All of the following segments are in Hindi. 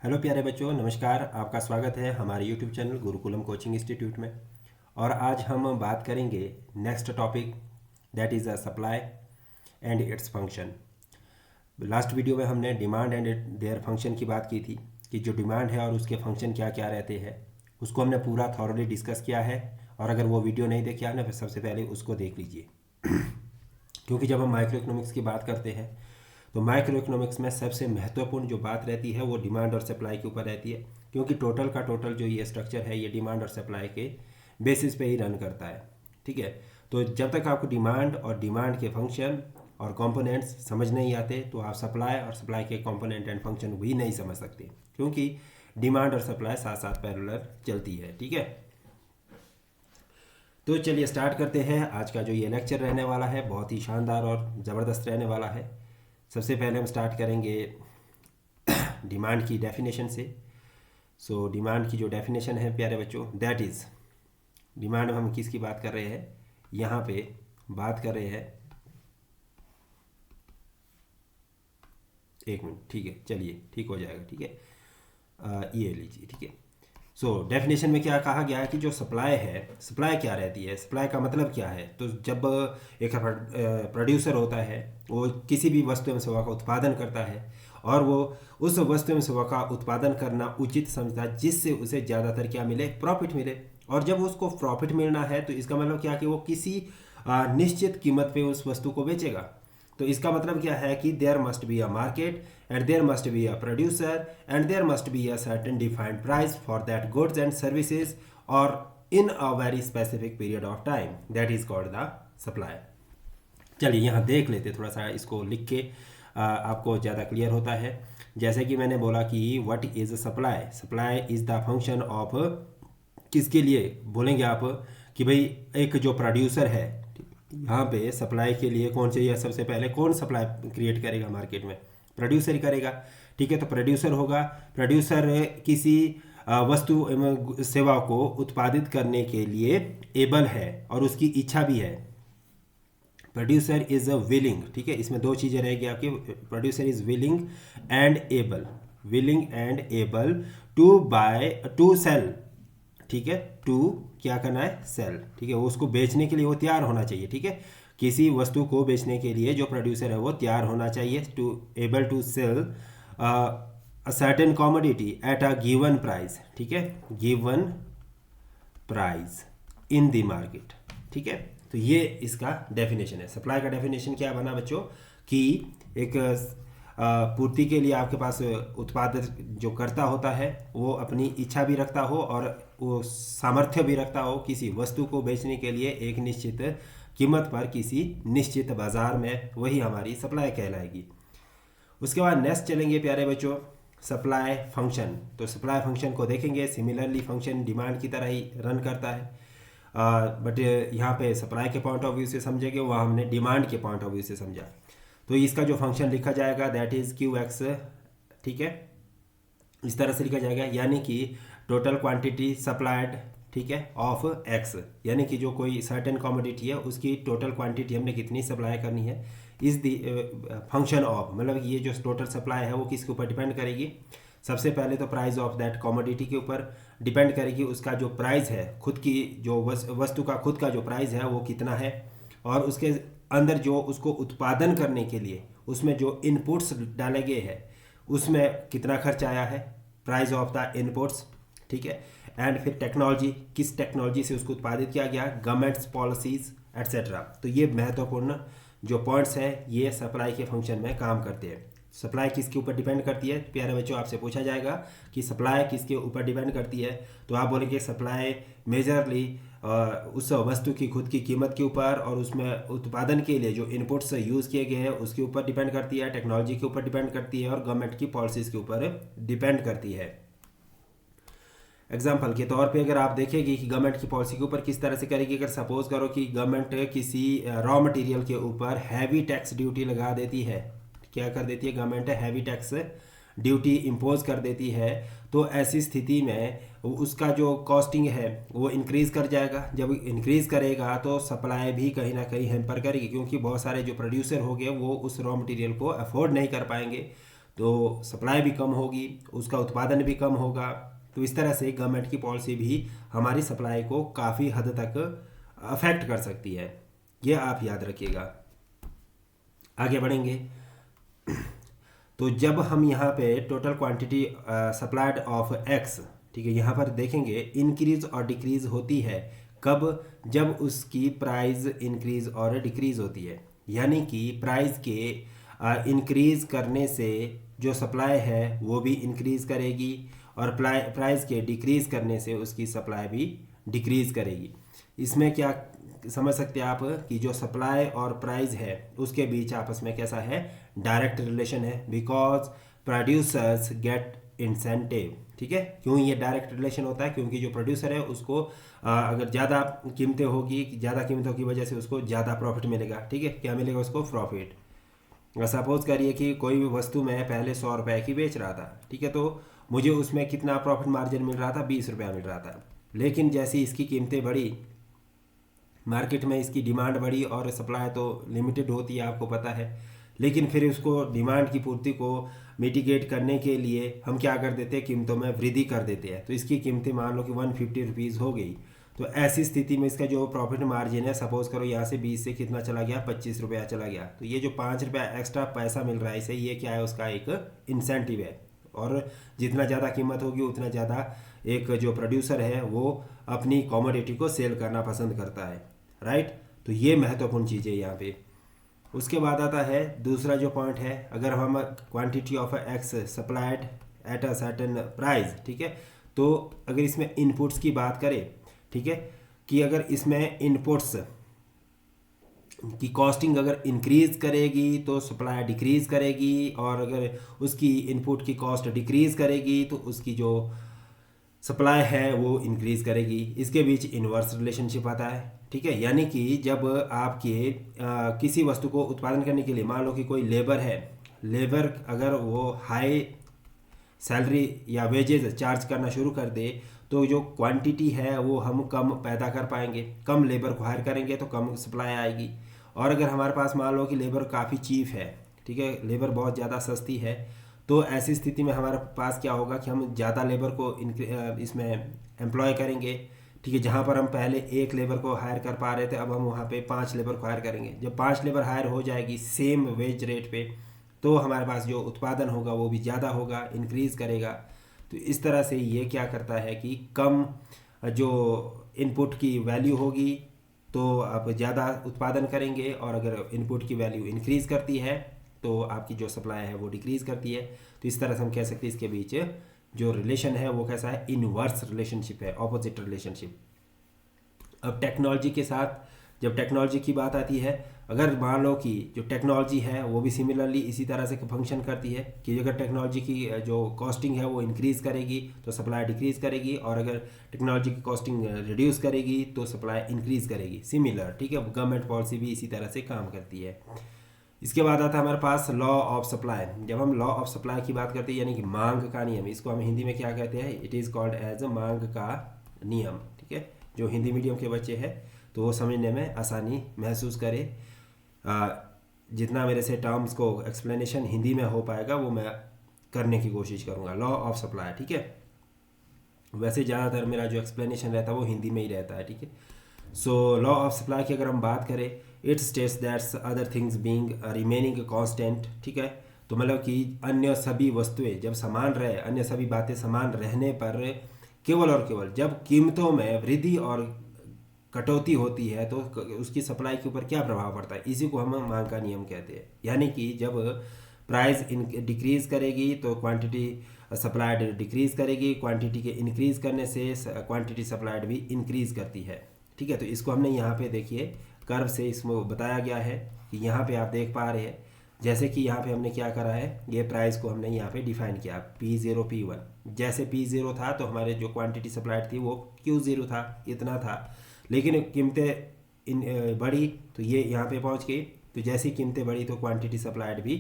हेलो प्यारे बच्चों, नमस्कार। आपका स्वागत है हमारे YouTube channel Gurukulam coaching institute में। और आज हम बात करेंगे next topic, that is a supply and its function. Last video में हमने डिमांड एंड देयर फंक्शन की बात की थी कि जो डिमांड है और उसके फंक्शन क्या क्या रहते हैं, उसको हमने पूरा थॉरली डिस्कस किया है। और अगर वो वीडियो नहीं देखा है ना, फिर सबसे पहले उसको देख लीजिए। क्योंकि जब हम माइक्रो इकोनॉमिक्स की बात करते हैं तो माइक्रो इकोनॉमिक्स में सबसे महत्वपूर्ण जो बात रहती है वो डिमांड और सप्लाई के ऊपर रहती है। क्योंकि टोटल का टोटल जो ये स्ट्रक्चर है ये डिमांड और सप्लाई के बेसिस पे ही रन करता है। ठीक है, तो जब तक आपको डिमांड और डिमांड के फंक्शन और कंपोनेंट्स समझ नहीं आते तो आप सप्लाई और सप्लाई के कंपोनेंट एंड फंक्शन भी नहीं समझ सकते, क्योंकि डिमांड और सप्लाई साथ साथ पैरेलल चलती है। ठीक है, तो चलिए स्टार्ट करते हैं। आज का जो ये लेक्चर रहने वाला है बहुत ही शानदार और ज़बरदस्त रहने वाला है। सबसे पहले हम स्टार्ट करेंगे डिमांड की डेफिनेशन से। सो डिमांड की जो डेफिनेशन है प्यारे बच्चों, दैट इज़, डिमांड में हम किसकी बात कर रहे हैं, यहाँ पे बात कर रहे हैं, एक मिनट, ठीक है, चलिए ठीक हो जाएगा। ठीक है, ये लीजिए। ठीक है, सो डेफिनेशन में क्या कहा गया है कि जो सप्लाई है, सप्लाई क्या रहती है, सप्लाई का मतलब क्या है। तो जब एक प्रोड्यूसर होता है वो किसी भी वस्तु एवं सेवा का उत्पादन करता है और वो उस वस्तु एवं सेवा का उत्पादन करना उचित समझता है जिससे उसे ज़्यादातर क्या मिले, प्रॉफिट मिले। और जब उसको प्रॉफिट मिलना है तो इसका मतलब क्या कि वो किसी निश्चित कीमत पे उस वस्तु को बेचेगा। तो इसका मतलब क्या है कि there must be a market and there must be a producer and there must be a certain defined price for that goods and services और in a very specific period of time, that is called the supply. चलिए यहाँ देख लेते, थोड़ा सा इसको लिख के आपको ज़्यादा क्लियर होता है। जैसे कि मैंने बोला कि what is supply, supply is the function of, किसके लिए बोलेंगे आप कि भाई एक जो प्रोड्यूसर है, यहाँ पे सप्लाई के लिए कौन चाहिए, सबसे पहले कौन सप्लाई क्रिएट करेगा मार्केट में, प्रोड्यूसर ही करेगा। ठीक है, तो प्रोड्यूसर होगा, प्रोड्यूसर किसी वस्तु एवं सेवा को उत्पादित करने के लिए एबल है और उसकी इच्छा भी है। प्रोड्यूसर इज अ विलिंग, ठीक है, इसमें दो चीज़ें रहेगी आपकी, producer is willing and able, willing and able to buy to sell. ठीक है, टू क्या करना है, सेल। ठीक है, वो उसको बेचने के लिए वो तैयार होना चाहिए। ठीक है, किसी वस्तु को बेचने के लिए जो प्रोड्यूसर है वो तैयार होना चाहिए, to able to sell a certain commodity at a given price. ठीक है, given price in the market. ठीक है, तो ये इसका डेफिनेशन है। सप्लाई का डेफिनेशन क्या बना बच्चों कि एक पूर्ति के लिए आपके पास उत्पादक जो करता होता है वो अपनी इच्छा भी रखता हो और वो सामर्थ्य भी रखता हो किसी वस्तु को बेचने के लिए एक निश्चित कीमत पर किसी निश्चित बाजार में, वही हमारी सप्लाई कहलाएगी। उसके बाद नेक्स्ट चलेंगे प्यारे बच्चों, सप्लाई फंक्शन। तो सप्लाई फंक्शन को देखेंगे, सिमिलरली फंक्शन डिमांड की तरह ही रन करता है, बट यहाँ पे सप्लाई के पॉइंट ऑफ व्यू से समझेंगे, वहाँ हमने डिमांड के पॉइंट ऑफ व्यू से समझा। तो इसका जो फंक्शन लिखा जाएगा दैट इज़ क्यू एक्स। ठीक है, इस तरह से लिखा जाएगा, यानी कि टोटल क्वांटिटी सप्लाइड, ठीक है, ऑफ एक्स, यानी कि जो कोई सर्टेन कमोडिटी है उसकी टोटल क्वांटिटी हमने कितनी सप्लाई करनी है, इज द फंक्शन ऑफ, मतलब ये जो टोटल सप्लाई है वो किसके ऊपर डिपेंड करेगी, सबसे पहले तो प्राइस ऑफ दैट कमोडिटी के ऊपर डिपेंड करेगी। उसका जो प्राइस है, खुद की जो वस्तु का खुद का जो प्राइस है वो कितना है, और उसके अंदर जो उसको उत्पादन करने के लिए उसमें जो इनपुट्स डाले गए हैं उसमें कितना खर्च आया है, प्राइस ऑफ द इनपुट्स। ठीक है, एंड फिर टेक्नोलॉजी, किस टेक्नोलॉजी से उसको उत्पादित किया गया, गवर्नमेंट्स पॉलिसीज एट्सेट्रा। तो ये महत्वपूर्ण जो पॉइंट्स हैं ये सप्लाई के फंक्शन में काम करते हैं। सप्लाई किसके ऊपर डिपेंड करती है प्यारे बच्चों, आपसे पूछा जाएगा कि सप्लाई किसके ऊपर डिपेंड करती है, तो आप बोलेंगे सप्लाई मेजरली उस वस्तु की खुद की कीमत के ऊपर और उसमें उत्पादन के लिए जो इनपुट्स यूज़ किए गए हैं उसके ऊपर डिपेंड करती है, टेक्नोलॉजी के ऊपर डिपेंड करती है और गवर्नमेंट की पॉलिसीज़ के ऊपर डिपेंड करती है। एग्जाम्पल के तौर पे अगर आप देखेंगे कि गवर्नमेंट की पॉलिसी के ऊपर किस तरह से करेगी, अगर सपोज करो कि गवर्नमेंट किसी रॉ मटेरियल के ऊपर हैवी टैक्स ड्यूटी लगा देती है, क्या कर देती है government, heavy tax duty impose कर देती है, तो ऐसी स्थिति में उसका जो कॉस्टिंग है वो इंक्रीज़ कर जाएगा। जब इंक्रीज़ करेगा तो सप्लाई भी कहीं ना कहीं हैम्पर करेगी, क्योंकि बहुत सारे जो प्रोड्यूसर हो गए वो उस रॉ मटेरियल को अफोर्ड नहीं कर पाएंगे। तो सप्लाई भी कम होगी, उसका उत्पादन भी कम होगा। तो इस तरह से गवर्नमेंट की पॉलिसी भी हमारी सप्लाई को काफ़ी हद तक अफेक्ट कर सकती है, ये आप याद रखिएगा। आगे बढ़ेंगे तो जब हम यहाँ पे total quantity supplied of x, ठीक है, यहाँ पर देखेंगे इंक्रीज और डिक्रीज होती है कब, जब उसकी प्राइस इंक्रीज और डिक्रीज होती है। यानी कि प्राइस के इंक्रीज करने से जो सप्लाई है वो भी इंक्रीज करेगी, और प्राइस के डिक्रीज करने से उसकी सप्लाई भी डिक्रीज करेगी। इसमें क्या समझ सकते हैं आप कि जो सप्लाई और प्राइस है उसके बीच आपस में कैसा है, डायरेक्ट रिलेशन है, बिकॉज प्रोड्यूसर्स गेट इंसेंटिव। ठीक है, क्यों ये डायरेक्ट रिलेशन होता है, क्योंकि जो प्रोड्यूसर है उसको अगर ज़्यादा कीमतें होगी, ज़्यादा कीमतों की वजह से उसको ज़्यादा प्रॉफिट मिलेगा। ठीक है, क्या मिलेगा उसको, प्रॉफिट। सपोज करिए कि कोई भी वस्तु मैं पहले 100 रुपये की बेच रहा था, ठीक है, तो मुझे उसमें कितना प्रॉफिट मार्जिन मिल रहा था, 20 रुपया मिल रहा था। लेकिन जैसे इसकी कीमतें बढ़ी, मार्केट में इसकी डिमांड बढ़ी, और सप्लाई तो लिमिटेड होती है आपको पता है, लेकिन फिर उसको डिमांड की पूर्ति को मिटिगेट करने के लिए हम क्या कर देते हैं, कीमतों में वृद्धि कर देते हैं। तो इसकी कीमतें मान लो कि 150 रुपीज़ हो गई, तो ऐसी स्थिति में इसका जो प्रॉफिट मार्जिन है, सपोज करो यहाँ से 20 से कितना चला गया, 25 रुपया चला गया। तो ये जो 5 रुपया एक्स्ट्रा पैसा मिल रहा है इसे, ये क्या है, उसका एक इंसेंटिव है। और जितना ज़्यादा कीमत होगी उतना ज़्यादा एक जो प्रोड्यूसर है वो अपनी कॉमोडिटी को सेल करना पसंद करता है, राइट। तो ये महत्वपूर्ण चीज़ है यहाँ पे। उसके बाद आता है दूसरा जो पॉइंट है, अगर हम quantity of x supplied at a certain price, ठीक है, तो अगर इसमें इनपुट्स की बात करें, ठीक है, कि अगर इसमें इनपुट्स की कॉस्टिंग अगर इंक्रीज करेगी तो सप्लाई डिक्रीज करेगी, और अगर उसकी इनपुट की कॉस्ट डिक्रीज करेगी तो उसकी जो सप्लाई है वो इंक्रीज करेगी। इसके बीच इन्वर्स रिलेशनशिप आता है। ठीक है, यानी कि जब आपके किसी वस्तु को उत्पादन करने के लिए मान लो कि कोई लेबर है, लेबर अगर वो हाई सैलरी या वेजेस चार्ज करना शुरू कर दे तो जो क्वांटिटी है वो हम कम पैदा कर पाएंगे, कम लेबर को हायर करेंगे तो कम सप्लाई आएगी। और अगर हमारे पास मान लो कि लेबर काफ़ी चीप है, ठीक है, लेबर बहुत ज़्यादा सस्ती है, तो ऐसी स्थिति में हमारे पास क्या होगा कि हम ज़्यादा लेबर को इसमें एम्प्लॉय करेंगे। ठीक है, जहाँ पर हम पहले एक लेबर को हायर कर पा रहे थे, अब हम वहाँ पे 5 लेबर को हायर करेंगे। जब 5 लेबर हायर हो जाएगी सेम वेज रेट पे, तो हमारे पास जो उत्पादन होगा वो भी ज़्यादा होगा, इंक्रीज़ करेगा। तो इस तरह से ये क्या करता है कि कम जो इनपुट की वैल्यू होगी तो आप ज़्यादा उत्पादन करेंगे, और अगर इनपुट की वैल्यू इंक्रीज़ करती है तो आपकी जो सप्लाई है वो डिक्रीज़ करती है। तो इस तरह से हम कह सकते हैं इसके बीच जो रिलेशन है वो कैसा है, इनवर्स रिलेशनशिप है, ऑपोजिट रिलेशनशिप। अब टेक्नोलॉजी के साथ जब टेक्नोलॉजी की बात आती है, अगर मान लो कि जो टेक्नोलॉजी है वो भी सिमिलरली इसी तरह से फंक्शन करती है कि अगर टेक्नोलॉजी की जो कॉस्टिंग है वो इंक्रीज़ करेगी तो सप्लाई डिक्रीज़ करेगी, और अगर टेक्नोलॉजी की कॉस्टिंग रिड्यूस करेगी तो सप्लाई इंक्रीज़ करेगी, सिमिलर। ठीक है, गवर्नमेंट पॉलिसी भी इसी तरह से काम करती है। इसके बाद आता है हमारे पास लॉ ऑफ सप्लाई। जब हम लॉ ऑफ सप्लाई की बात करते हैं, यानी कि मांग का नियम, इसको हम हिंदी में क्या कहते हैं, इट इज़ कॉल्ड एज मांग का नियम। ठीक है, जो हिंदी मीडियम के बच्चे हैं तो वो समझने में आसानी महसूस करे। जितना मेरे से टर्म्स को एक्सप्लेनेशन हिंदी में हो पाएगा वो मैं करने की कोशिश करूँगा। लॉ ऑफ सप्लाई, ठीक है, वैसे ज़्यादातर मेरा जो एक्सप्लेनेशन रहता है वो हिंदी में ही रहता है। ठीक है, सो लॉ ऑफ सप्लाई की अगर हम बात करें, it states that's other things being remaining constant. ठीक है, तो मतलब कि अन्य सभी वस्तुएं जब समान रहे, अन्य सभी बातें समान रहने पर केवल और केवल जब कीमतों में वृद्धि और कटौती होती है तो उसकी सप्लाई के ऊपर क्या प्रभाव पड़ता है, इसी को हम मांग का नियम कहते हैं। यानी कि जब प्राइस डिक्रीज़ करेगी तो क्वांटिटी सप्लाइड डिक्रीज़ करेगी, क्वांटिटी के इंक्रीज़ करने से क्वांटिटी सप्लाइड भी इंक्रीज़ करती है। ठीक है, तो इसको हमने यहाँ पे देखिए कर्व से इसमें बताया गया है कि यहाँ पे आप देख पा रहे हैं, जैसे कि यहाँ पे हमने क्या करा है, ये प्राइस को हमने यहाँ पे डिफाइन किया P0 P1। जैसे P0 था तो हमारे जो क्वांटिटी सप्लाइड थी वो Q0 था, इतना था, लेकिन कीमतें बढ़ी तो ये यहाँ पे पहुँच गई। तो जैसी कीमतें बढ़ी तो क्वांटिटी सप्लाइड भी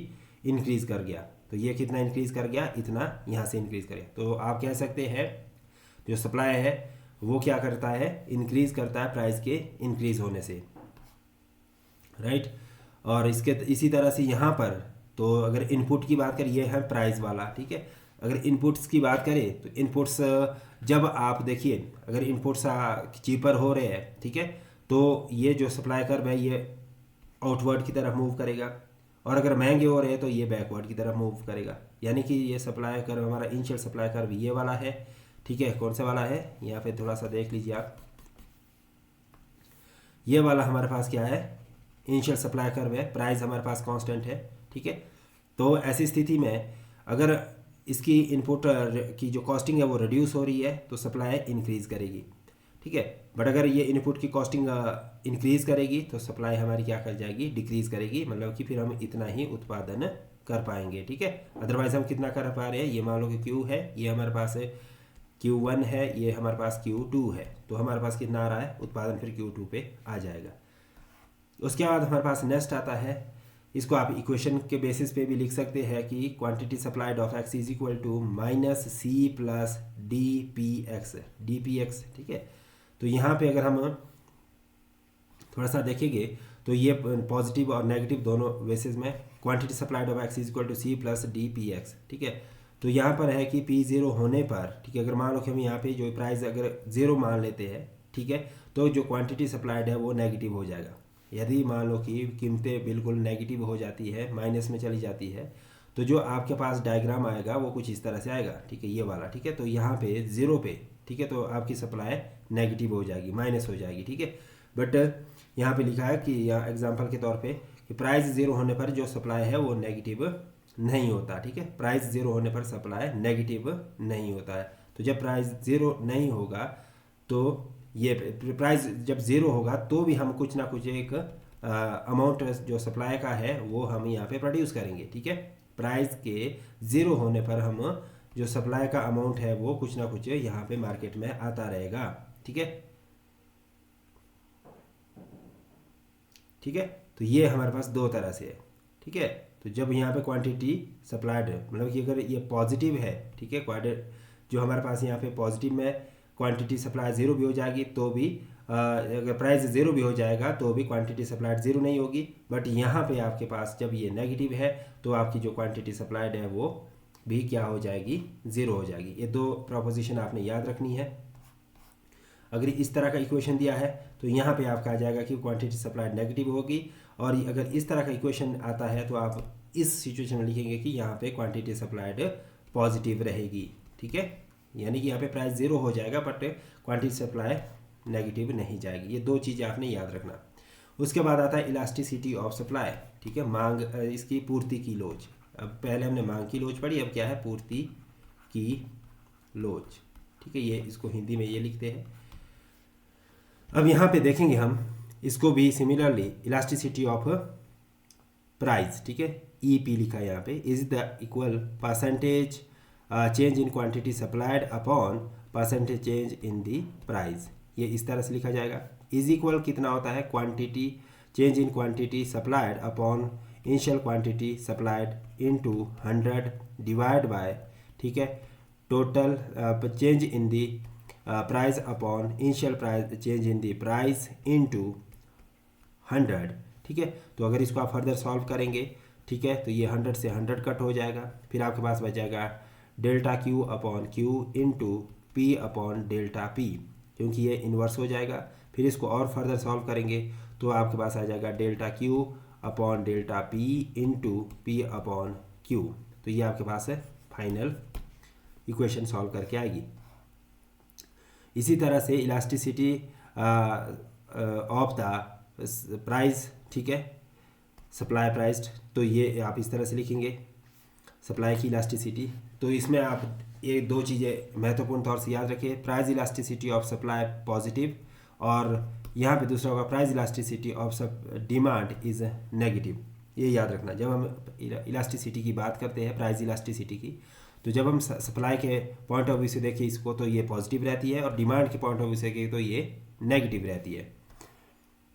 इंक्रीज़ कर गया। तो ये कितना इंक्रीज़ कर गया, इतना यहाँ से इंक्रीज़ करे। तो आप कह सकते हैं जो सप्लाई है वो क्या करता है, इंक्रीज़ करता है प्राइस के इंक्रीज़ होने से, राइट। और इसी तरह से यहाँ पर तो अगर इनपुट की बात करें, ये है प्राइस वाला, ठीक है। अगर इनपुट्स की बात करें तो इनपुट्स जब आप देखिए अगर इनपुट्स चीपर हो रहे हैं, ठीक है, तो ये जो सप्लाई कर्व है ये आउटवर्ड की तरफ मूव करेगा, और अगर महंगे हो रहे हैं तो ये बैकवर्ड की तरफ मूव करेगा। यानी कि ये सप्लाई कर्व हमारा इनिशियल सप्लाई कर्व ये वाला है, ठीक है। कौन सा वाला है, यहाँ पे थोड़ा सा देख लीजिए आप, ये वाला हमारे पास क्या है, इनिशियल सप्लाई कर्व है, प्राइस हमारे पास कांस्टेंट है, ठीक है। तो ऐसी स्थिति में अगर इसकी इनपुट की जो कॉस्टिंग है वो रिड्यूस हो रही है तो सप्लाई इंक्रीज़ करेगी, ठीक है। बट अगर ये इनपुट की कॉस्टिंग इंक्रीज़ करेगी तो सप्लाई हमारी क्या कर जाएगी, डिक्रीज़ करेगी, मतलब कि फिर हम इतना ही उत्पादन कर पाएंगे, ठीक है। अदरवाइज हम कितना कर पा रहे हैं, ये मान लो कि Q है, ये हमारे पास है Q1 है, ये हमारे पास Q2 है, तो हमारे पास कितना आ रहा है, उत्पादन फिर Q2 पे आ जाएगा। उसके बाद हमारे पास नेक्स्ट आता है, इसको आप इक्वेशन के बेसिस पे भी लिख सकते हैं कि quantity supplied of x is equal to minus c plus d p x, ठीक है। तो यहाँ पे अगर हम थोड़ा सा देखेंगे तो ये पॉजिटिव और नेगेटिव दोनों बेसिस में quantity supplied of x is equal to c plus d p x, ठीक है। तो यहाँ पर है कि पी ज़ीरो होने पर, ठीक है, अगर मान लो कि हम यहाँ पे जो प्राइस अगर ज़ीरो मान लेते हैं, ठीक है, तो जो क्वांटिटी सप्लाइड है वो नेगेटिव हो जाएगा। यदि मान लो कि कीमतें बिल्कुल नेगेटिव हो जाती है, माइनस में चली जाती है, तो जो आपके पास डायग्राम आएगा वो कुछ इस तरह से आएगा, ठीक है, ये वाला, ठीक है। तो यहाँ पे ज़ीरो पे, ठीक है, तो आपकी सप्लाई नेगेटिव हो जाएगी, माइनस हो जाएगी, ठीक है। बट यहाँ पे लिखा है कि यहाँ एग्जांपल के तौर पे कि प्राइस ज़ीरो होने पर जो सप्लाई है वो नेगेटिव नहीं होता, ठीक है। प्राइस ज़ीरो होने पर सप्लाई नेगेटिव नहीं होता है। तो जब प्राइस ज़ीरो नहीं होगा तो ये प्राइस जब ज़ीरो होगा तो भी हम कुछ ना कुछ एक अमाउंट जो सप्लाई का है वो हम यहाँ पे प्रोड्यूस करेंगे, ठीक है। प्राइस के ज़ीरो होने पर हम जो सप्लाई का अमाउंट है वो कुछ ना कुछ यहाँ पे मार्केट में आता रहेगा, ठीक है, ठीक है। तो ये हमारे पास दो तरह से है, ठीक है। तो जब यहाँ पे क्वांटिटी सप्लाइड मतलब कि अगर ये पॉजिटिव है, ठीक है, जो हमारे पास यहाँ पे पॉजिटिव में क्वांटिटी सप्लाई ज़ीरो भी हो जाएगी तो भी अगर प्राइस ज़ीरो भी हो जाएगा तो भी क्वांटिटी सप्लाइड ज़ीरो नहीं होगी। बट यहाँ पे आपके पास जब ये नेगेटिव है तो आपकी जो क्वांटिटी सप्लाइड है वो भी क्या हो जाएगी, ज़ीरो हो जाएगी। ये दो प्रोपोजिशन आपने याद रखनी है। अगर इस तरह का इक्वेशन दिया है तो यहाँ पे आपका आ जाएगा कि क्वांटिटी सप्लाइड नेगेटिव होगी, और अगर इस तरह का इक्वेशन आता है तो आप इस सिचुएशन में लिखेंगे कि यहाँ पे क्वांटिटी सप्लाइड पॉजिटिव रहेगी, ठीक है। यानी कि यहाँ पे प्राइस ज़ीरो हो जाएगा बट क्वांटिटी सप्लाई नेगेटिव नहीं जाएगी। ये दो चीज़ें आपने याद रखना। उसके बाद आता है इलास्टिसिटी ऑफ सप्लाई, ठीक है, मांग इसकी पूर्ति की लोच। अब पहले हमने मांग की लोच पढ़ी, अब क्या है, पूर्ति की लोच, ठीक है। ये इसको हिंदी में ये लिखते हैं। अब यहाँ पे देखेंगे हम इसको भी सिमिलरली, इलास्टिसिटी ऑफ प्राइस, ठीक है, ईपी लिखा है यहाँ पे, is the equal percentage change in quantity supplied upon percentage change in the price. ये इस तरह से लिखा जाएगा। इज इक्वल कितना होता है, quantity change in quantity supplied upon initial quantity supplied into 100 divide by, ठीक है, total change in the price upon initial price change in the price into 100, ठीक है। तो अगर इसको आप फर्दर सॉल्व करेंगे, ठीक है, तो ये 100 से 100 कट हो जाएगा, फिर आपके पास बच जाएगा delta Q upon Q into P upon delta P, क्योंकि ये इन्वर्स हो जाएगा। फिर इसको और फर्दर सॉल्व करेंगे तो आपके पास आ जाएगा delta Q upon delta P into P upon Q. तो ये आपके पास है फाइनल इक्वेशन सॉल्व करके आएगी। इसी तरह से इलास्टिसिटी ऑफ द प्राइस, ठीक है, सप्लाई प्राइस्ड, तो ये आप इस तरह से लिखेंगे सप्लाई की इलास्टिसिटी। तो इसमें आप ये दो चीज़ें महत्वपूर्ण तौर से याद रखिए, price elasticity of supply positive, और यहाँ पे दूसरा होगा price elasticity of demand is negative. ये याद रखना। जब हम इलास्टिसिटी की बात करते हैं, प्राइस इलास्टिसिटी की, तो जब हम सप्लाई के पॉइंट ऑफ व्यू से देखें इसको तो ये पॉजिटिव रहती है, और डिमांड के पॉइंट ऑफ व्यू से देखें तो ये नेगेटिव रहती है।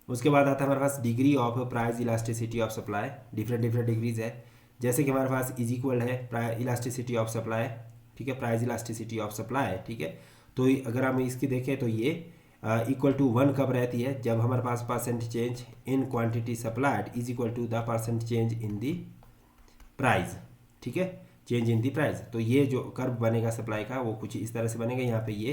उसके बाद आता है हमारे पास degree of price elasticity of supply. Different degrees है, जैसे कि हमारे पास इज इक्वल है इलास्टिसिटी ऑफ सप्लाई, ठीक है, प्राइस इलास्टिसिटी ऑफ सप्लाई, ठीक है। तो अगर हम इसकी देखें तो ये इक्वल टू 1 कब रहती है, जब हमारे पास percent change in quantity supplied is equal to the percent change in the price, ठीक है, चेंज इन दी प्राइस। तो ये जो कर्व बनेगा सप्लाई का वो कुछ इस तरह से बनेगा। यहाँ पे ये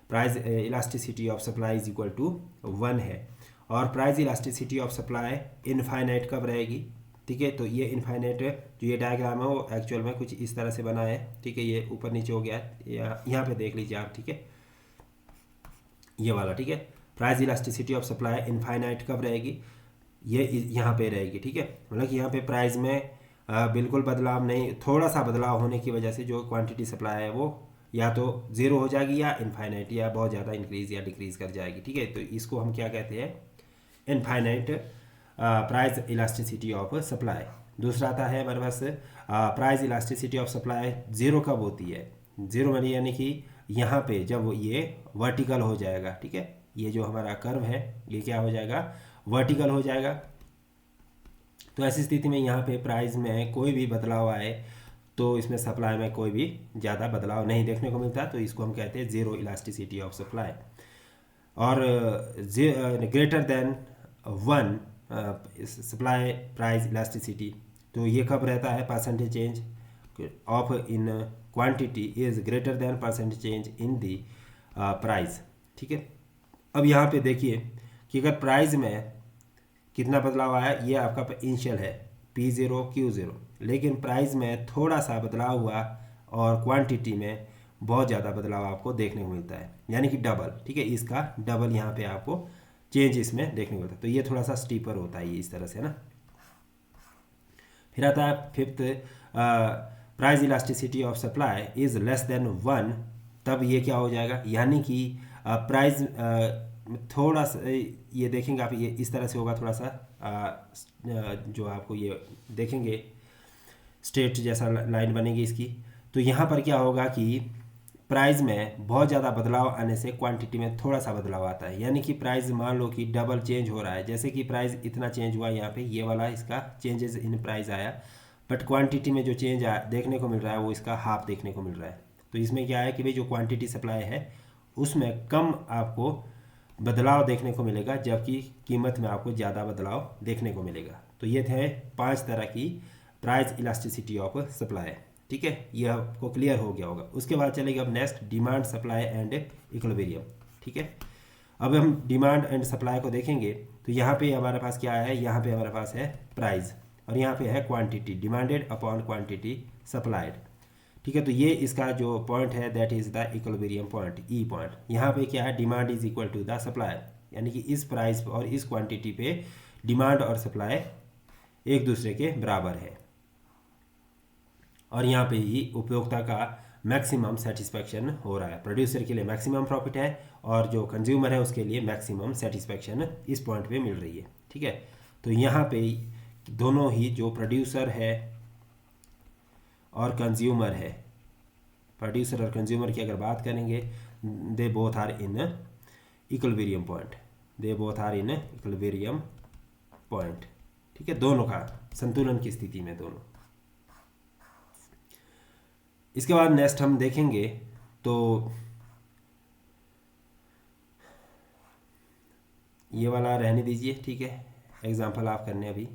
price elasticity of supply is equal to 1 है, और price elasticity of supply infinite कब रहेगी, ठीक है। तो ये इनफाइनाइट जो ये डायग्राम है वो एक्चुअल में कुछ इस तरह से बना है, ठीक है। ये ऊपर नीचे हो गया, यहाँ पे देख लीजिए आप, ठीक है, ये वाला, ठीक है। Price elasticity of supply infinite कब रहेगी, ये यहाँ पे रहेगी, ठीक है। मतलब कि यहाँ पे प्राइस में बिल्कुल बदलाव नहीं, थोड़ा सा बदलाव होने की वजह से जो क्वांटिटी सप्लाई है वो या तो ज़ीरो हो जाएगी या इनफाइनाइट या बहुत ज़्यादा इंक्रीज या डिक्रीज कर जाएगी, ठीक है। तो इसको हम क्या कहते हैं, infinite price elasticity of supply. दूसरा आता है हमारे पास price elasticity of supply zero कब होती है, ज़ीरो मतलब यानी कि यहाँ पे जब ये वर्टिकल हो जाएगा, ठीक है। ये जो हमारा कर्व है ये क्या हो जाएगा, वर्टिकल हो जाएगा। तो ऐसी स्थिति में यहाँ पे प्राइस में कोई भी बदलाव आए तो इसमें सप्लाई में कोई भी ज़्यादा बदलाव नहीं देखने को मिलता, तो इसको हम कहते हैं ज़ीरो इलास्टिसिटी ऑफ सप्लाई। और greater than 1 supply price elasticity, तो ये कब रहता है, percentage change of in quantity is greater then percentage change in the price, ठीक है। अब यहाँ पे देखिए कि अगर प्राइस में कितना बदलाव आया, ये आपका इनिशियल है P0 Q0, लेकिन प्राइस में थोड़ा सा बदलाव हुआ और क्वांटिटी में बहुत ज़्यादा बदलाव आपको देखने को मिलता है, यानी कि डबल, ठीक है। इसका डबल यहाँ पे आपको चेंज इसमें देखने को मिलता है, तो ये थोड़ा सा स्टीपर होता है ये इस तरह से ना। फिर आता है fifth, price elasticity of supply is less than 1, तब ये क्या हो जाएगा, यानी कि प्राइस थोड़ा सा ये देखेंगे आप, ये इस तरह से होगा, थोड़ा सा जो आपको ये देखेंगे स्ट्रेट जैसा लाइन बनेगी इसकी। तो यहाँ पर क्या होगा कि प्राइस में बहुत ज़्यादा बदलाव आने से क्वांटिटी में थोड़ा सा बदलाव आता है, यानी कि प्राइस मान लो कि डबल चेंज हो रहा है, जैसे कि प्राइस इतना चेंज हुआ, यहाँ पे ये वाला इसका चेंजेस इन प्राइस आया, बट क्वांटिटी में जो चेंज देखने को मिल रहा है वो इसका हाफ देखने को मिल रहा है। तो इसमें क्या है कि भाई जो क्वांटिटी सप्लाई है उसमें कम आपको बदलाव देखने को मिलेगा, जबकि कीमत में आपको ज़्यादा बदलाव देखने को मिलेगा। तो ये थे 5 तरह की प्राइस इलास्टिसिटी ऑफ सप्लाई, ठीक है। ये आपको क्लियर हो गया होगा। उसके बाद चलेगा अब next demand supply and equilibrium, ठीक है। अब हम डिमांड एंड सप्लाई को देखेंगे तो यहाँ पे हमारे पास क्या है, यहाँ पे हमारे पास है प्राइस और यहाँ पे है quantity, demanded upon quantity supplied, ठीक है। तो ये इसका जो पॉइंट है that is the equilibrium point, e point. यहाँ पे क्या है, demand is equal to the supply, यानी कि इस प्राइस और इस क्वांटिटी पे डिमांड और सप्लाई एक दूसरे के बराबर है, और यहाँ पे ही उपभोक्ता का मैक्सिमम सेटिस्फैक्शन हो रहा है। प्रोड्यूसर के लिए मैक्सिमम प्रॉफिट है और जो कंज्यूमर है उसके लिए मैक्सिमम सेटिस्फैक्शन इस पॉइंट पे मिल रही है, ठीक है। तो यहाँ पे दोनों ही जो प्रोड्यूसर है और कंज्यूमर है, प्रोड्यूसर और कंज्यूमर की अगर बात करेंगे, they both are in equilibrium point, they both are in equilibrium point, ठीक है। दोनों का संतुलन की स्थिति में दोनों। इसके बाद नेक्स्ट हम देखेंगे तो ये वाला रहने दीजिए, ठीक है। एग्जाम्पल आप करने अभी,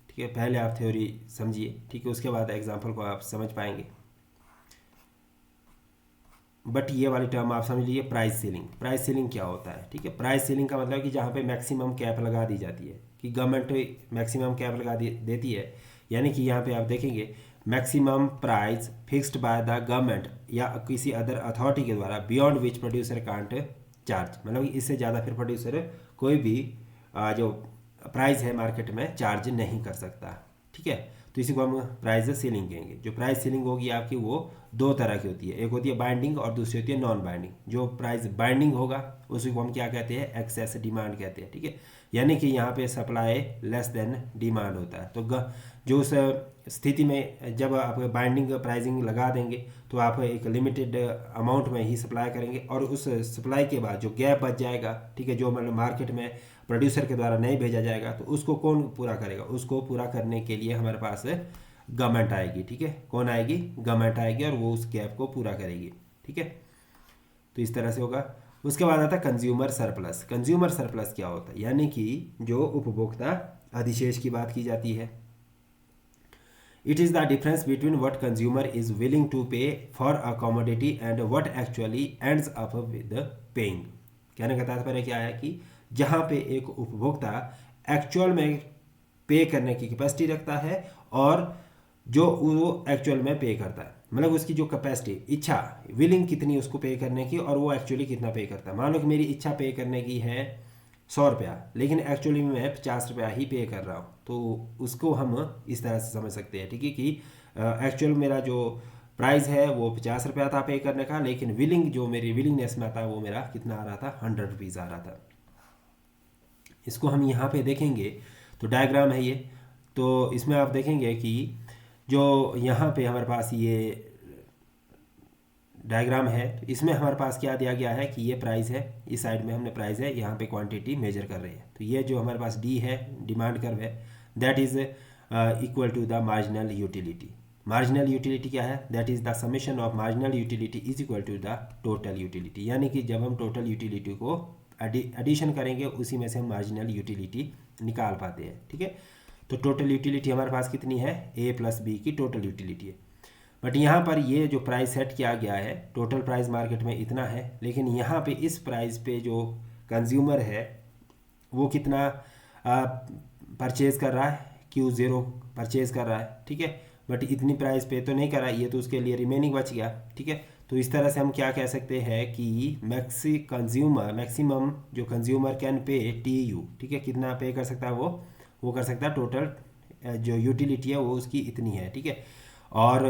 ठीक है। पहले आप थ्योरी समझिए, ठीक है, उसके बाद एग्जाम्पल को आप समझ पाएंगे। बट ये वाली टर्म आप समझ लीजिए, प्राइस सीलिंग। प्राइस सीलिंग क्या होता है, ठीक है। प्राइस सीलिंग का मतलब कि जहाँ पे मैक्सिमम कैप लगा दी जाती है, कि गवर्नमेंट मैक्सिमम कैप लगा देती है, यानी कि यहाँ पे आप देखेंगे maximum price fixed by the government या किसी अदर अथॉरिटी के द्वारा beyond which producer can't charge, मतलब इससे ज़्यादा फिर प्रोड्यूसर कोई भी जो प्राइस है मार्केट में चार्ज नहीं कर सकता, ठीक है। तो इसी को हम प्राइस सीलिंग कहेंगे। जो प्राइस सीलिंग होगी आपकी वो 2 तरह की होती है, एक होती है बाइंडिंग और दूसरी होती है नॉन बाइंडिंग। जो प्राइस बाइंडिंग होगा उसी को हम क्या कहते हैं, एक्सेस डिमांड कहते हैं, ठीक है। यानी कि यहाँ पे सप्लाई लेस देन डिमांड होता है। तो जो उस स्थिति में जब आप बाइंडिंग प्राइसिंग लगा देंगे तो आप एक लिमिटेड अमाउंट में ही सप्लाई करेंगे, और उस सप्लाई के बाद जो गैप बच जाएगा, ठीक है, जो मतलब मार्केट में प्रोड्यूसर के द्वारा नहीं भेजा जाएगा, तो उसको कौन पूरा करेगा, उसको पूरा करने के लिए हमारे पास गवर्नमेंट आएगी, ठीक है। कौन आएगी, गवर्नमेंट आएगी, और वो उस गैप को पूरा करेगी, ठीक है। तो इस तरह से होगा। उसके बाद आता है कंज्यूमर सरप्लस। कंज्यूमर सरप्लस क्या होता है, यानी कि जो उपभोक्ता अधिशेष की बात की जाती है, it is the difference between what consumer is willing to pay for a commodity and what actually ends up with paying. कहने का तात्पर्य क्या है कि जहाँ पे एक उपभोक्ता एक्चुअल में पे करने की कैपेसिटी रखता है और जो वो एक्चुअल में पे करता है, मतलब उसकी जो कैपेसिटी, इच्छा, विलिंग कितनी उसको पे करने की और वो एक्चुअली कितना पे करता है। मान लो कि मेरी इच्छा पे करने की है 100 रुपया, लेकिन एक्चुअली मैं 50 रुपया ही पे कर रहा हूँ, तो उसको हम इस तरह से समझ सकते हैं, ठीक है, कि एक्चुअल मेरा जो प्राइस है वो 50 रुपया था पे करने का, लेकिन विलिंग जो मेरी विलिंगनेस में आता वो मेरा कितना आ रहा था, 100 रुपीज़ आ रहा था। इसको हम यहाँ पे देखेंगे तो डायग्राम है ये, तो इसमें आप देखेंगे कि जो यहाँ पे हमारे पास ये डायग्राम है, तो इसमें हमारे पास क्या दिया गया है कि ये प्राइस है, इस साइड में हमने प्राइस है, यहाँ पे क्वांटिटी मेजर कर रही है, तो ये जो हमारे पास डी है, डिमांड कर्व है, that is equal to the marginal utility. Marginal utility क्या है, that is the summation of marginal utility is equal to the total utility, यानी कि जब हम टोटल यूटिलिटी को एडिशन करेंगे उसी में से हम मार्जिनल यूटिलिटी निकाल पाते हैं, ठीक है। तो टोटल यूटिलिटी हमारे पास कितनी है, ए प्लस बी की टोटल यूटिलिटी है। बट यहाँ पर ये जो प्राइस सेट किया गया है, टोटल प्राइस मार्केट में इतना है, लेकिन यहाँ पे इस प्राइस पे जो कंज्यूमर है वो कितना परचेज़ कर रहा है, Q0 परचेज़ कर रहा है, ठीक है, बट इतनी प्राइस पे तो नहीं कर रहा है, ये तो उसके लिए रिमेनिंग बच गया, ठीक है। तो इस तरह से हम क्या कह सकते हैं कि मैक्सिमम जो कंज्यूमर कैन पे TU, ठीक है, कितना पे कर सकता है वो कर सकता है, टोटल जो यूटिलिटी है वो उसकी इतनी है, ठीक है। और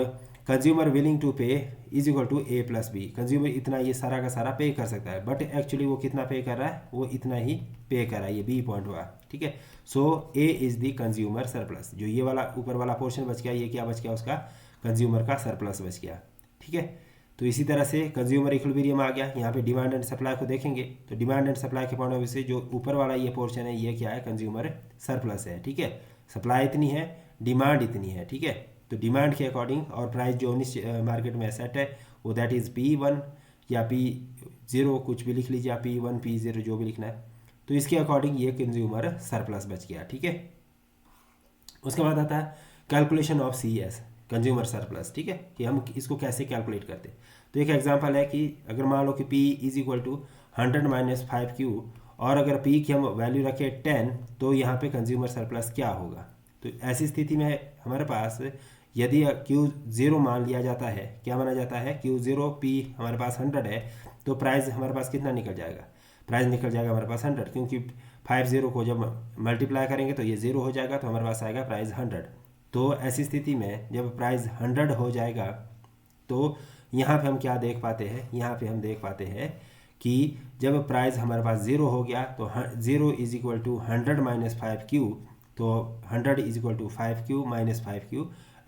consumer willing to pay is equal to a plus b, consumer इतना ये सारा का सारा पे कर सकता है, बट एक्चुअली वो कितना पे कर रहा है, वो इतना ही पे कर रहा है, ये बी पॉइंट हुआ, ठीक है। So A is the consumer surplus, जो ये वाला ऊपर वाला पोर्शन बच गया, ये क्या बच गया, उसका कंज्यूमर का सरप्लस बच गया, ठीक है। तो इसी तरह से कंज्यूमर इक्विलिब्रियम आ गया। यहाँ पे डिमांड एंड सप्लाई को देखेंगे तो डिमांड एंड सप्लाई के पॉइंट ऑफ व्यू से जो ऊपर वाला ये पोर्शन है ये क्या है, कंज्यूमर सरप्लस है, ठीक है। सप्लाई इतनी है, डिमांड इतनी है, ठीक है। तो डिमांड के अकॉर्डिंग और प्राइस जो मार्केट में सेट है वो दैट इज़ P1 या P0, कुछ भी लिख लीजिए आप, P1 P0 जो भी लिखना है, तो इसके अकॉर्डिंग ये कंज्यूमर सरप्लस बच गया, ठीक है। उसके बाद आता है calculation of CS, consumer surplus, ठीक है, कि हम इसको कैसे कैलकुलेट करते हैं। तो एक एग्जांपल है कि अगर मान लो कि P is equal to 100 minus 5Q, और अगर P की हम वैल्यू रखें 10, तो यहाँ पे कंज्यूमर सरप्लस क्या होगा। तो ऐसी स्थिति में हमारे पास यदि Q0 मान लिया जाता है, क्या माना जाता है, Q0 P हमारे पास 100 है, तो प्राइस हमारे पास कितना निकल जाएगा, प्राइस निकल जाएगा हमारे पास 100, क्योंकि 50 को जब मल्टीप्लाई करेंगे तो ये 0 हो जाएगा, तो हमारे पास आएगा प्राइस 100। तो ऐसी स्थिति में जब प्राइस 100 हो जाएगा तो यहाँ पे हम क्या देख पाते हैं, यहाँ पे हम देख पाते हैं कि जब प्राइस हमारे पास 0 हो गया तो 0 is equal to 100 minus 5Q, तो 100 is equal to 5Q minus 5Q,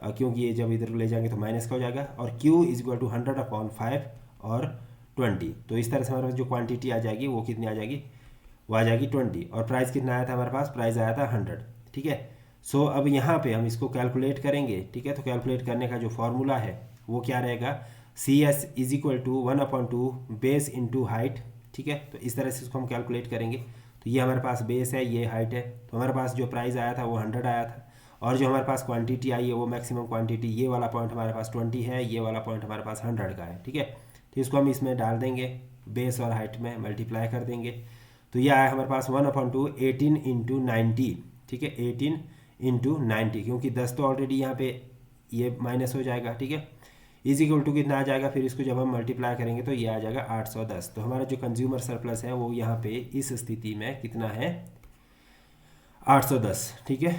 क्योंकि ये जब इधर ले जाएंगे तो माइनस का हो जाएगा, और Q is equal to 100 upon 5 और 20। तो इस तरह से हमारे पास जो क्वांटिटी आ जाएगी वो कितनी आ जाएगी, वो आ जाएगी 20, और प्राइस कितना आया था हमारे पास, प्राइस आया था 100, ठीक है। सो अब यहाँ पे हम इसको कैलकुलेट करेंगे, ठीक है। तो कैलकुलेट करने का जो फॉर्मूला है वो क्या रहेगा, CS is equal to 1/2 base into height, ठीक है। तो इस तरह से इसको हम कैलकुलेट करेंगे। तो ये हमारे पास बेस है, ये हाइट है, तो हमारे पास जो प्राइस आया था वो 100 आया था, और जो हमारे पास क्वांटिटी आई है वो मैक्सिमम क्वांटिटी, ये वाला पॉइंट हमारे पास 20 है, ये वाला पॉइंट हमारे पास 100 का है, ठीक है। तो इसको हम इसमें डाल देंगे, बेस और हाइट में मल्टीप्लाई कर देंगे, तो ये आया हमारे पास 1/2 18 इंटू 90, ठीक है, 18 इंटू 90, क्योंकि 10 तो ऑलरेडी यहाँ पे ये माइनस हो जाएगा, ठीक है। इज इक्वल टू कितना आ जाएगा, फिर इसको जब हम मल्टीप्लाई करेंगे तो ये आ जाएगा 810। तो हमारा जो कंज्यूमर सरप्लस है वो यहाँ पे इस स्थिति में कितना है, 810, ठीक है।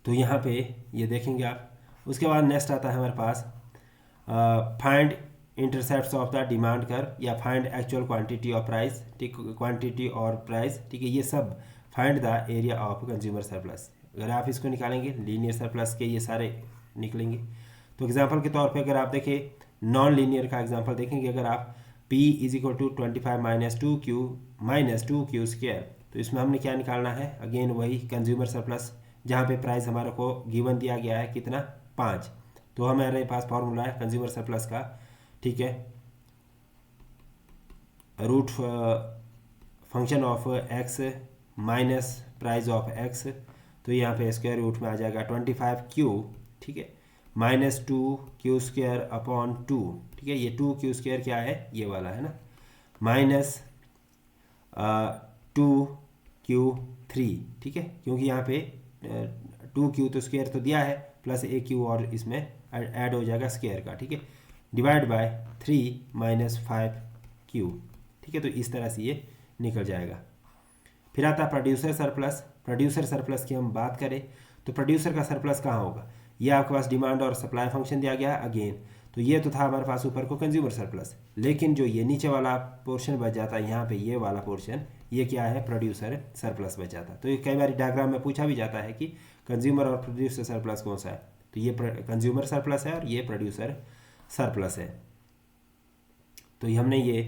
तो यहाँ पे ये देखेंगे आप। उसके बाद नेक्स्ट आता है हमारे पास find intercepts of the demand curve, या find actual quantity of price, ठीक, क्वांटिटी और प्राइस, ठीक है, ये सब find the area of consumer surplus. अगर आप इसको निकालेंगे लीनियर सरप्लस के ये सारे निकलेंगे। तो एग्जांपल के तौर पे अगर आप देखें नॉन लीनियर का एग्जांपल देखेंगे, अगर आप P is equal to 25 minus 2Q square, तो इसमें हमने क्या निकालना है, अगेन वही कंज्यूमर सरप्लस, जहाँ पे प्राइस हमारे को गिवन दिया गया है कितना, 5। तो हमारे पास फॉर्मूला है कंज्यूमर सरप्लस का, ठीक है, root function of x minus price of x तो यहाँ पे स्क्वायर रूट में आ जाएगा 25Q, ठीक है, -2Q² अपॉन 2, ठीक है। ये 2Q² क्या है, ये वाला है ना, माइनस 2Q3, ठीक है, क्योंकि यहाँ पे 2Q तो स्क्वायर तो दिया है, प्लस एक Q और इसमें ऐड हो जाएगा स्क्वायर का, ठीक है, डिवाइड बाय 3 माइनस 5Q, ठीक है। तो इस तरह से ये निकल जाएगा। फिर आता है प्रोड्यूसर सरप्लस। प्रोड्यूसर सरप्लस की हम बात करें तो प्रोड्यूसर का सरप्लस कहाँ होगा, ये आपके पास डिमांड और सप्लाई फंक्शन दिया गया है अगेन। तो ये तो था हमारे पास ऊपर को कंज्यूमर सरप्लस, लेकिन जो ये नीचे वाला पोर्शन बच जाता है यहाँ पे, ये वाला पोर्शन, ये क्या है, प्रोड्यूसर सरप्लस बच जाता है। तो ये कई बार डायग्राम में पूछा भी जाता है कि कंज्यूमर और प्रोड्यूसर सरप्लस कौन सा है, तो ये कंज्यूमर सरप्लस है और ये प्रोड्यूसर सरप्लस है। तो ये हमने ये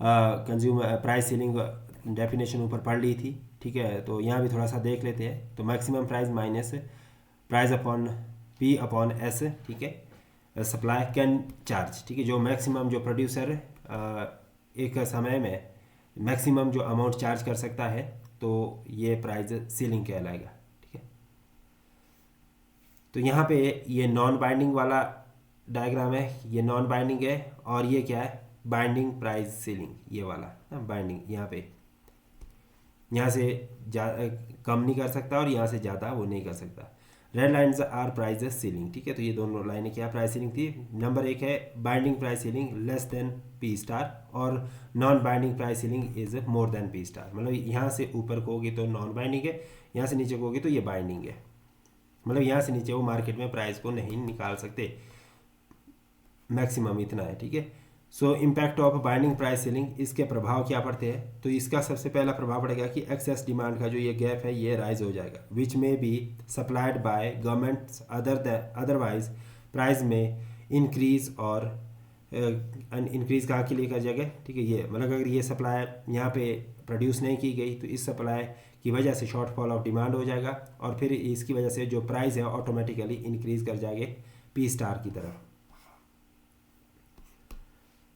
कंज्यूमर प्राइस सीलिंग डेफिनेशन ऊपर पढ़ ली थी, ठीक है। तो यहाँ भी थोड़ा सा देख लेते हैं। तो maximum price minus price upon P upon S, ठीक है, सप्लाई कैन चार्ज, ठीक है। जो मैक्सिमम जो प्रोड्यूसर एक समय में मैक्सिमम जो अमाउंट चार्ज कर सकता है, तो ये प्राइस सीलिंग कहलाएगा, ठीक है। तो यहाँ पे ये नॉन बाइंडिंग वाला डायग्राम है, ये नॉन बाइंडिंग है, और ये क्या है, बाइंडिंग प्राइस सीलिंग, ये वाला ना बाइंडिंग। यहाँ पे यहाँ से कम नहीं कर सकता और यहाँ से ज़्यादा वो नहीं कर सकता। Red lines are price ceiling, ठीक है। तो ये दोनों लाइनें क्या प्राइस सीलिंग थी। नंबर 1 है binding price ceiling less than P*, और non binding price ceiling is more than P*। मतलब यहाँ से ऊपर को होगी तो नॉन बाइंडिंग है, यहाँ से नीचे को होगी तो ये बाइंडिंग है। मतलब यहाँ से नीचे वो मार्केट में प्राइस को नहीं निकाल सकते, मैक्सिमम इतना है, ठीक है। सो impact of binding price ceiling, इसके प्रभाव क्या पड़ते हैं। तो इसका सबसे पहला प्रभाव पड़ेगा कि एक्सेस डिमांड का जो ये गैप है ये राइज हो जाएगा, विच में be supplied by governments otherwise price में इंक्रीज, और इंक्रीज कहाँ के लिए कर जाएगा, ठीक है। ये मतलब अगर ये सप्लाई यहाँ पे प्रोड्यूस नहीं की गई तो इस सप्लाई की वजह से शॉर्टफॉल ऑफ डिमांड हो जाएगा, और फिर इसकी वजह से जो प्राइस है ऑटोमेटिकली इंक्रीज कर जाएंगे P* की तरफ,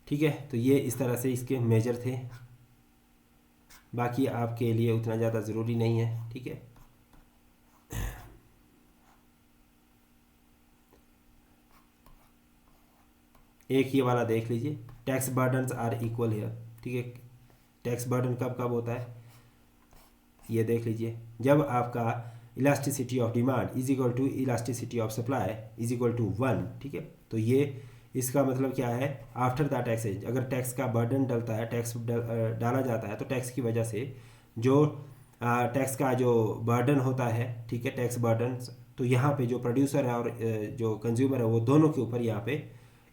ठीक है। तो ये इस तरह से इसके मेजर थे, बाकी आपके लिए उतना ज़्यादा ज़रूरी नहीं है, ठीक है। एक ये वाला देख लीजिए, tax burdens are equal here, ठीक है। टैक्स बर्डन कब कब होता है, ये देख लीजिए, जब आपका elasticity of demand is equal to elasticity of supply is equal to 1, ठीक है। तो ये इसका मतलब क्या है, आफ्टर द टैक्सेज, अगर टैक्स का बर्डन डलता है, टैक्स डाला जाता है, तो टैक्स की वजह से जो टैक्स का जो बर्डन होता है, ठीक है, टैक्स बर्डन, तो यहाँ पे जो प्रोड्यूसर है और जो कंज्यूमर है वो दोनों के ऊपर यहाँ पे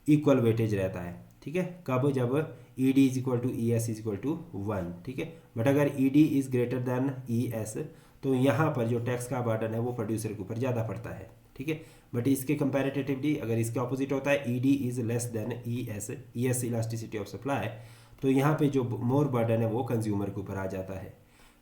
इक्वल वेटेज रहता है, ठीक है। कब, जब ED is equal to ES is equal to 1, ठीक है। बट अगर ED is greater than ES, तो यहाँ पर जो टैक्स का बर्डन है वो प्रोड्यूसर के ऊपर ज़्यादा पड़ता है, ठीक है। बट इसके कंपैरेटिवली अगर इसके ऑपोजिट होता है, ED is less than ES elasticity of supply, तो यहाँ पे जो मोर बर्डन है वो कंज्यूमर के ऊपर आ जाता है।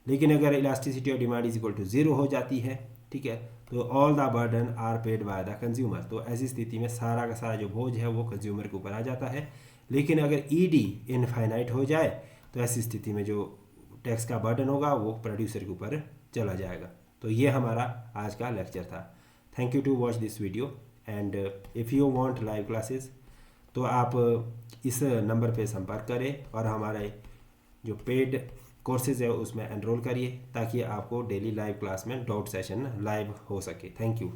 लेकिन अगर elasticity of demand is equal to 0 हो जाती है, ठीक है, तो all the burden are paid by the consumer, तो ऐसी स्थिति में सारा का सारा जो बोझ है वो कंज्यूमर के ऊपर आ जाता है। लेकिन अगर ED इनफाइनाइट हो जाए तो ऐसी स्थिति में जो टैक्स का बर्डन होगा वो प्रोड्यूसर के ऊपर चला जाएगा। तो ये हमारा आज का लेक्चर था। Thank you to watch this video, and if you want live classes तो आप इस नंबर पे संपर्क करें और हमारे जो पेड कोर्सेज है उसमें एनरोल करिए, ताकि आपको डेली लाइव क्लास में डाउट सेशन लाइव हो सके। Thank you.